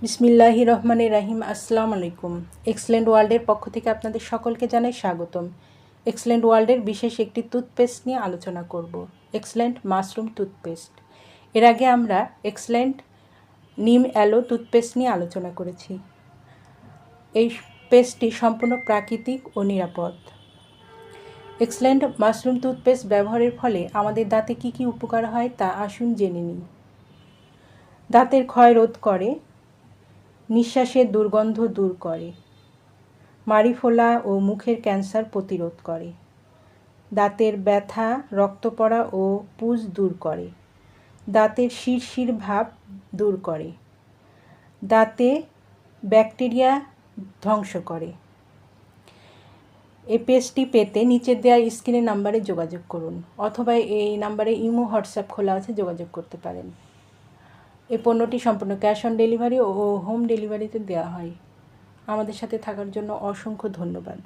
বিসমিল্লাহির রহমানির রহিম। আসসালামু আলাইকুম। এক্সেলেন্ট ওয়ার্ল্ডের পক্ষ থেকে আপনাদের সকলকে জানাই স্বাগতম। এক্সেলেন্ট ওয়ার্ল্ডের বিশেষ একটি টুথপেস্ট নিয়ে আলোচনা করব, এক্সেলেন্ট মাশরুম টুথপেস্ট। এর আগে আমরা এক্সেলেন্ট নিম অ্যালো টুথপেস্ট নিয়ে আলোচনা করেছি। এই পেস্টটি সম্পূর্ণ প্রাকৃতিক ও নিরাপদ। এক্সেলেন্ট মাশরুম টুথপেস্ট ব্যবহারের ফলে আমাদের দাঁতে কী কী উপকার হয় তা আসুন জেনে নিই। দাঁতের ক্ষয় রোধ করে, নিঃশ্বাসের দুর্গন্ধ দূর করে, মাড়ি ফোলা ও মুখের ক্যান্সার প্রতিরোধ করে, দাঁতের ব্যথা, রক্ত পড়া ও পুজ দূর করে, দাঁতের শিরশির ভাব দূর করে, দাঁতে ব্যাকটেরিয়া ধ্বংস করে। এই পেস্টটি পেতে নিচের দেওয়া স্ক্রিনের নাম্বারে যোগাযোগ করুন, অথবা এই নাম্বারে ইমো হোয়াটসঅ্যাপ খোলা আছে, যোগাযোগ করতে পারেন। এই পণ্যটি সম্পূর্ণ ক্যাশ অন ডেলিভারি ও হোম ডেলিভারিতে দেওয়া হয়। আমাদের সাথে থাকার জন্য অসংখ্য ধন্যবাদ।